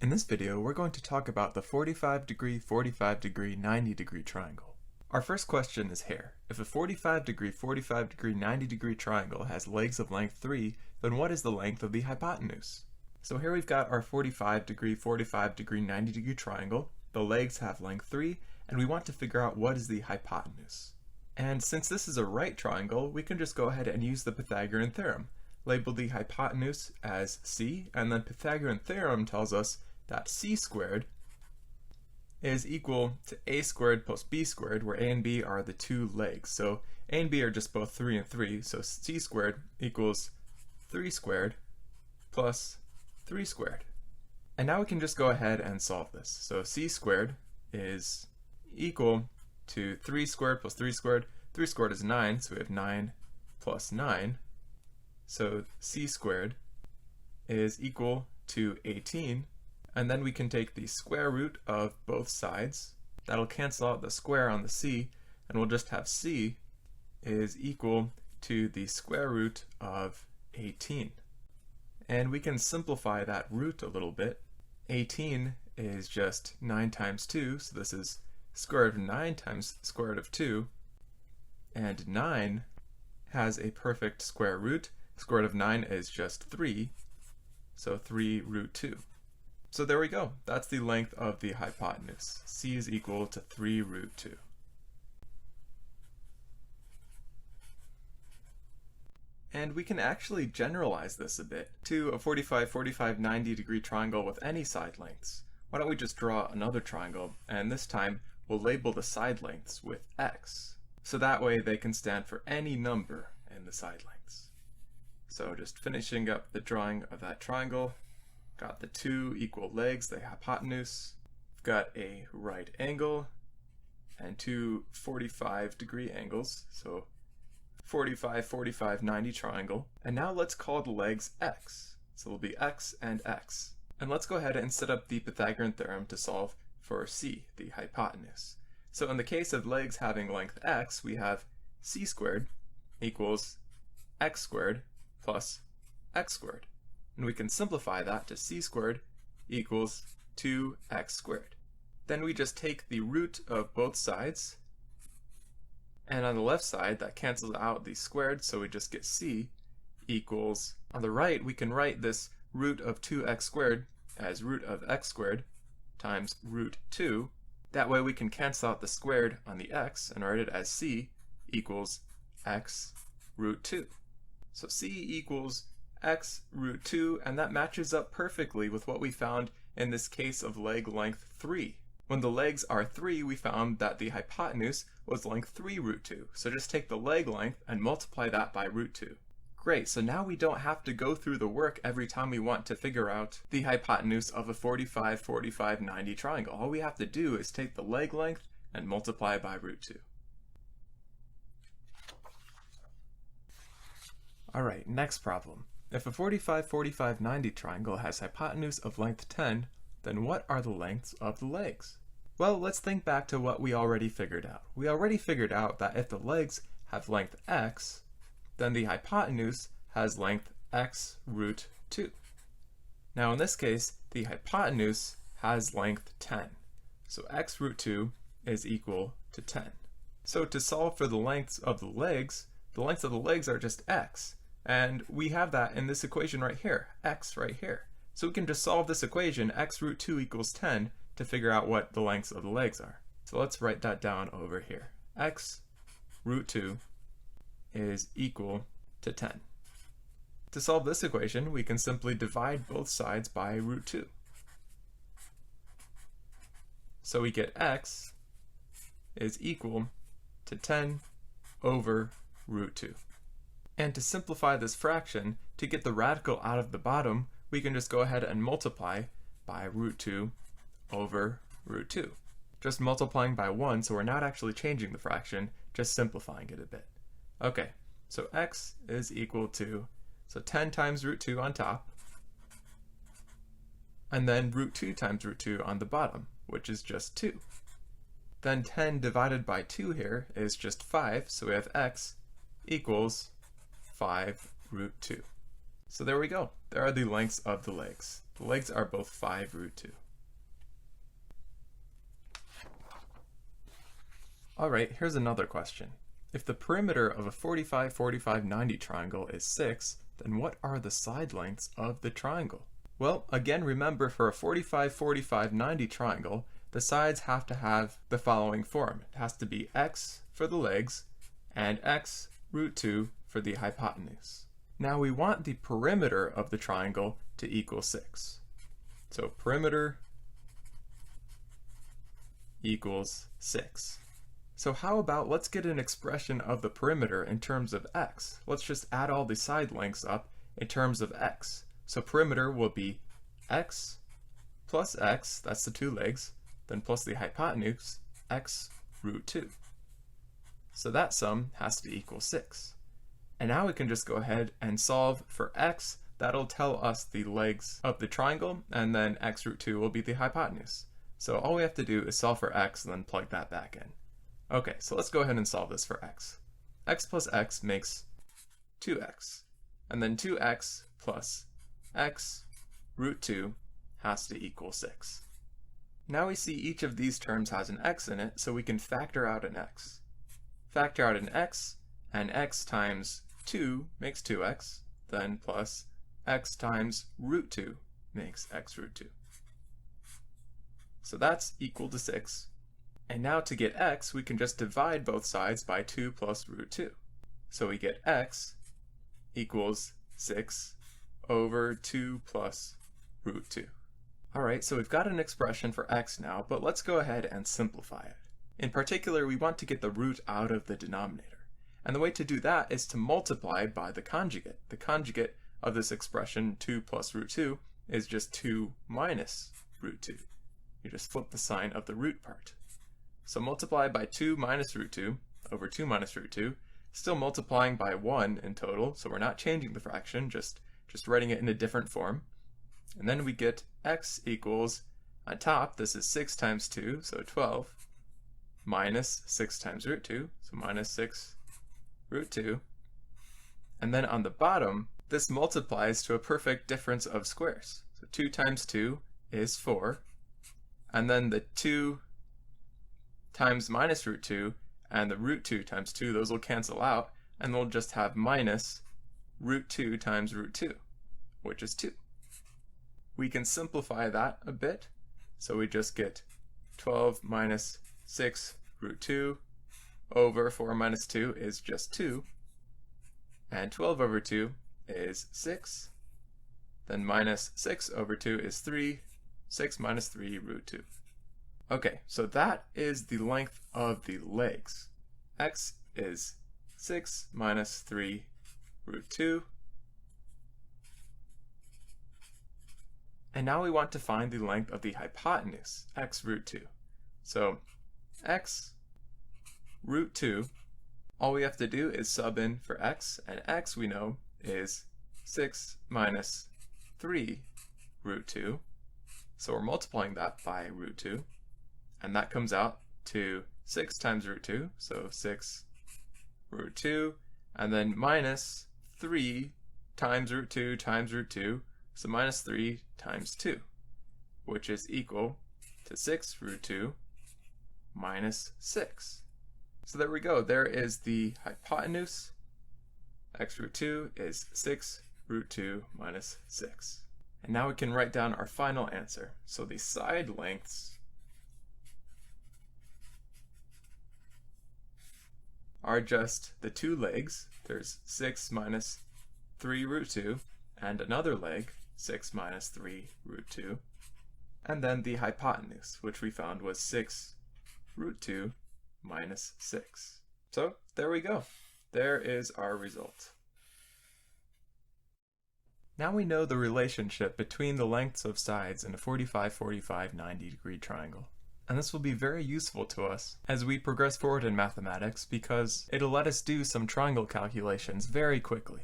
In this video, we're going to talk about the 45 degree, 45 degree, 90 degree triangle. Our first question is here. If a 45 degree, 45 degree, 90 degree triangle has legs of length 3, then what is the length of the hypotenuse? So here we've got our 45 degree, 45 degree, 90 degree triangle. The legs have length 3, and we want to figure out what is the hypotenuse. And since this is a right triangle, we can just go ahead and use the Pythagorean Theorem. Label the hypotenuse as c, and then Pythagorean Theorem tells us that c squared is equal to a squared plus b squared, where a and b are the two legs. So a and b are just both 3 and 3, so c squared equals 3 squared plus 3 squared. And now we can just go ahead and solve this. So c squared is equal to 3 squared plus 3 squared. 3 squared is 9, so we have 9 plus 9. So c squared is equal to 18. And then we can take the square root of both sides. That'll cancel out the square on the c, and we'll just have c is equal to the square root of 18. And we can simplify that root a little bit. 18 is just 9 times 2, so this is square root of 9 times square root of 2. And 9 has a perfect square root. Square root of 9 is just 3, so 3 root 2. So there we go. That's the length of the hypotenuse. C is equal to 3 root 2. And we can actually generalize this a bit to a 45, 45, 90 degree triangle with any side lengths. Why don't we just draw another triangle, and this time we'll label the side lengths with x. So that way they can stand for any number in the side lengths. So just finishing up the drawing of that triangle. Got the two equal legs, the hypotenuse. We've got a right angle and two 45 degree angles. So 45, 45, 90 triangle. And now let's call the legs x. So it'll be x and x. And let's go ahead and set up the Pythagorean Theorem to solve for c, the hypotenuse. So in the case of legs having length x, we have c squared equals x squared plus x squared. And we can simplify that to c squared equals 2x squared. Then we just take the root of both sides, and on the left side that cancels out the squared, so we just get c equals, on the right we can write this root of 2x squared as root of x squared times root 2. That way we can cancel out the squared on the x and write it as c equals x root 2. So c equals x root 2, and that matches up perfectly with what we found in this case of leg length 3. When the legs are 3, we found that the hypotenuse was length 3 root 2. So just take the leg length and multiply that by root 2. Great, so now we don't have to go through the work every time we want to figure out the hypotenuse of a 45, 45, 90 triangle. All we have to do is take the leg length and multiply by root 2. Alright, next problem. If a 45, 45, 90 triangle has hypotenuse of length 10, then what are the lengths of the legs? Well, let's think back to what we already figured out. We already figured out that if the legs have length x, then the hypotenuse has length x root 2. Now in this case, the hypotenuse has length 10. So x root 2 is equal to 10. So to solve for the lengths of the legs are just x. And we have that in this equation right here, x right here. So we can just solve this equation, x root 2 equals 10, to figure out what the lengths of the legs are. So let's write that down over here. X root 2 is equal to 10. To solve this equation, we can simply divide both sides by root 2. So we get x is equal to 10 over root 2. And to simplify this fraction, to get the radical out of the bottom, we can just go ahead and multiply by root 2 over root 2. Just multiplying by 1, so we're not actually changing the fraction, just simplifying it a bit. Okay, so x is equal to, 10 times root 2 on top, and then root 2 times root 2 on the bottom, which is just 2. Then 10 divided by 2 here is just 5, so we have x equals 5 root 2. So there we go. There are the lengths of the legs. The legs are both 5 root 2. Alright, here's another question. If the perimeter of a 45, 45, 90 triangle is 6, then what are the side lengths of the triangle? Well, again, remember for a 45, 45, 90 triangle, the sides have to have the following form. It has to be x for the legs and x root 2 for the hypotenuse. Now we want the perimeter of the triangle to equal 6. So perimeter equals 6. So how about let's get an expression of the perimeter in terms of x. Let's just add all the side lengths up in terms of x. So perimeter will be x plus x, that's the two legs, then plus the hypotenuse, x root 2. So that sum has to equal 6. And now we can just go ahead and solve for x. That'll tell us the legs of the triangle, and then x root 2 will be the hypotenuse. So all we have to do is solve for x and then plug that back in. Okay, so let's go ahead and solve this for x. X plus x makes 2x, and then 2x plus x root 2 has to equal 6. Now we see each of these terms has an x in it, so we can factor out an x. Factor out an x, and x times 2 makes 2x, then plus x times root 2 makes x root 2. So that's equal to 6. And now to get x, we can just divide both sides by 2 plus root 2. So we get x equals 6 over 2 plus root 2. Alright, so we've got an expression for x now, but let's go ahead and simplify it. In particular, we want to get the root out of the denominator. And the way to do that is to multiply by the conjugate. The conjugate of this expression, 2 plus root 2, is just 2 minus root 2. You just flip the sign of the root part. So multiply by 2 minus root 2 over 2 minus root 2, still multiplying by 1 in total, so we're not changing the fraction, just writing it in a different form. And then we get x equals, on top, this is 6 times 2, so 12, minus 6 times root 2, so minus 6 root 2. And then on the bottom, this multiplies to a perfect difference of squares. So 2 times 2 is 4, and then the 2 times minus root 2 and the root 2 times 2, those will cancel out, and we'll just have minus root 2 times root 2, which is 2. We can simplify that a bit, so we just get 12 minus 6 root 2 over 4 minus 2 is just 2, and 12 over 2 is 6, then minus 6 over 2 is 3, 6 minus 3 root 2. Okay, so that is the length of the legs. X is 6 minus 3 root 2. And now we want to find the length of the hypotenuse, x root 2. So x root 2, all we have to do is sub in for x, and x we know is 6 minus 3 root 2. So we're multiplying that by root 2. And that comes out to 6 times root 2, so 6 root 2, and then minus 3 times root 2 times root 2, so minus 3 times 2, which is equal to 6 root 2 minus 6. So there we go, there is the hypotenuse. X root 2 is 6 root 2 minus 6. And now we can write down our final answer. So the side lengths are just the two legs. There's 6 minus 3 root 2, and another leg, 6 minus 3 root 2, and then the hypotenuse, which we found was 6 root 2 minus 6. So there we go. There is our result. Now we know the relationship between the lengths of sides in a 45, 45, 90 degree triangle. And this will be very useful to us as we progress forward in mathematics because it'll let us do some triangle calculations very quickly.